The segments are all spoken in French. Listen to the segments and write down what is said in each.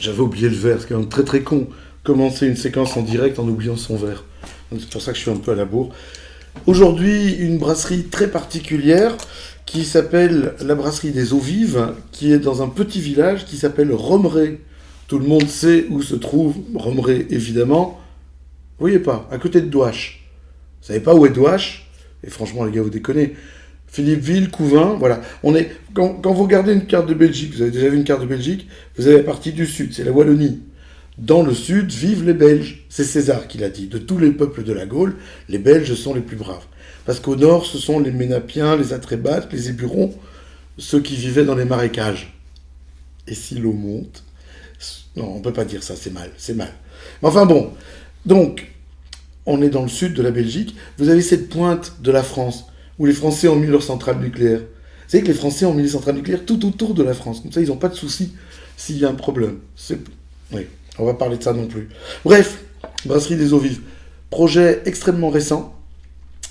J'avais oublié le verre, c'est quand même très très con. Commencer une séquence en direct en oubliant son verre. Donc c'est pour ça que je suis un peu à la bourre. Aujourd'hui, une brasserie très particulière qui s'appelle la brasserie des Eaux Vives, qui est dans un petit village qui s'appelle Romeray. Tout le monde sait où se trouve Romeray, évidemment. Vous voyez pas, à côté de Douache. Vous savez pas où est Douache? Et franchement, les gars, vous déconnez. Philippeville, Couvain, voilà. Quand vous regardez une carte de Belgique, vous avez déjà vu une carte de Belgique, vous avez la partie du sud, c'est la Wallonie. Dans le sud vivent les Belges. C'est César qui l'a dit. De tous les peuples de la Gaule, les Belges sont les plus braves. Parce qu'au nord, ce sont les Ménapiens, les Atrébates, les Éburons, ceux qui vivaient dans les marécages. Et si l'eau monte? Non, on ne peut pas dire ça, c'est mal, c'est mal. Mais enfin bon, donc, on est dans le sud de la Belgique. Vous avez cette pointe de la France, où les Français ont mis leurs centrales nucléaires. Vous savez que les Français ont mis les centrales nucléaires tout autour de la France. Comme ça, ils n'ont pas de soucis s'il y a un problème. Oui, on va parler de ça non plus. Bref, Brasserie des Eaux Vives. Projet extrêmement récent,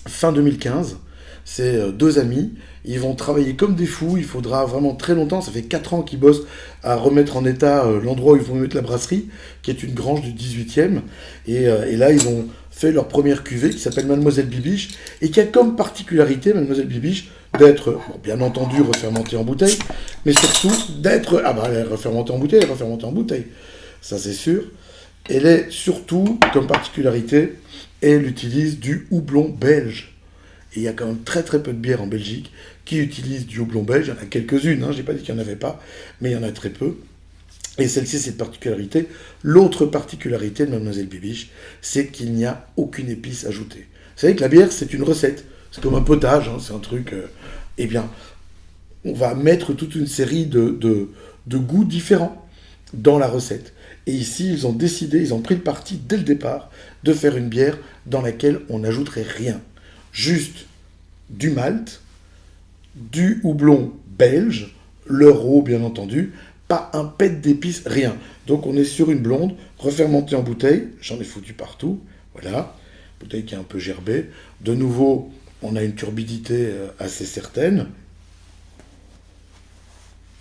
fin 2015. C'est deux amis. Ils vont travailler comme des fous. Il faudra vraiment très longtemps. Ça fait 4 ans qu'ils bossent à remettre en état l'endroit où ils vont mettre la brasserie, qui est une grange du 18e. Et là, ils ont fait leur première cuvée qui s'appelle Mademoiselle Bibiche et qui a comme particularité, Mademoiselle Bibiche, d'être, bon, bien entendu, refermentée en bouteille, mais surtout d'être... Ah bah, elle est refermentée en bouteille, elle est refermentée en bouteille. Ça, c'est sûr. Elle est surtout, comme particularité, elle utilise du houblon belge. Et il y a quand même très très peu de bières en Belgique qui utilisent du houblon belge. Il y en a quelques-unes, hein, je n'ai pas dit qu'il n'y en avait pas, mais il y en a très peu. Et celle-ci, c'est une particularité. L'autre particularité de Mademoiselle Bibiche, c'est qu'il n'y a aucune épice ajoutée. Vous savez que la bière, c'est une recette. C'est comme un potage, hein, c'est un truc... eh bien, on va mettre toute une série de goûts différents dans la recette. Et ici, ils ont décidé, ils ont pris le parti dès le départ de faire une bière dans laquelle on n'ajouterait rien. Juste du malt, du houblon belge, leur eau bien entendu, pas un pet d'épices, rien. Donc on est sur une blonde, refermentée en bouteille, j'en ai foutu partout, voilà, bouteille qui est un peu gerbée. De nouveau, on a une turbidité assez certaine,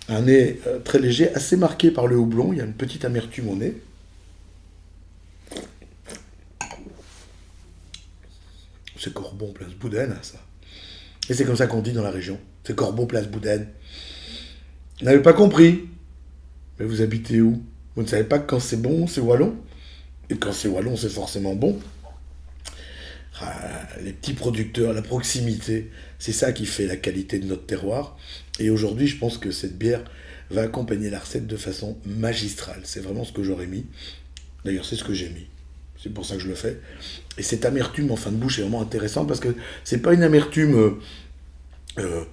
un nez très léger, assez marqué par le houblon, il y a une petite amertume au nez. C'est Corbon place Boudin, ça. Et c'est comme ça qu'on dit dans la région. C'est Corbon place Boudin. Vous n'avez pas compris? Mais vous habitez où? Vous ne savez pas que quand c'est bon, c'est wallon? Et quand c'est wallon, c'est forcément bon? Ah, les petits producteurs, la proximité, c'est ça qui fait la qualité de notre terroir. Et aujourd'hui, je pense que cette bière va accompagner la recette de façon magistrale. C'est vraiment ce que j'aurais mis. D'ailleurs, c'est ce que j'ai mis. C'est pour ça que je le fais. Et cette amertume en fin de bouche est vraiment intéressante parce que c'est pas une amertume euh,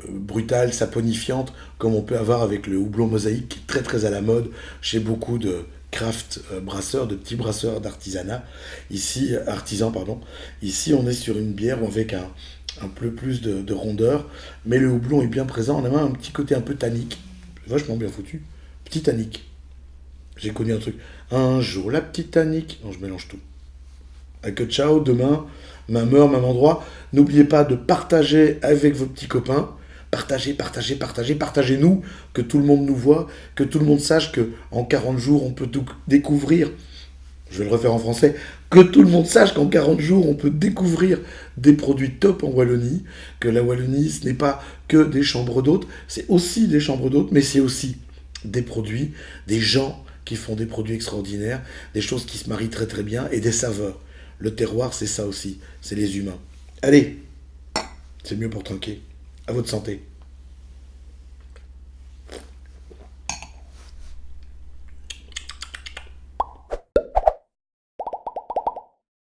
brutale, saponifiante, comme on peut avoir avec le houblon mosaïque, qui est très très à la mode chez beaucoup de craft brasseurs, de petits brasseurs d'artisanat. Ici, artisans, pardon. Ici, on est sur une bière avec un peu plus de rondeur, mais le houblon est bien présent. On a même un petit côté un peu tannique. C'est vachement bien foutu. Petit tannique. J'ai connu un truc. Un jour, la petite tannique. Non, je mélange tout. Que ciao, demain, même heure, même endroit. N'oubliez pas de partager avec vos petits copains. Partagez, partagez, partagez, partagez-nous, que tout le monde nous voit, que tout le monde sache que en 40 jours, on peut tout découvrir. Je vais le refaire en français. Que tout le monde sache qu'en 40 jours, on peut découvrir des produits top en Wallonie. Que la Wallonie, ce n'est pas que des chambres d'hôtes, c'est aussi des chambres d'hôtes, mais c'est aussi des produits, des gens qui font des produits extraordinaires, des choses qui se marient très très bien et des saveurs. Le terroir, c'est ça aussi, c'est les humains. Allez, c'est mieux pour trinquer. À votre santé.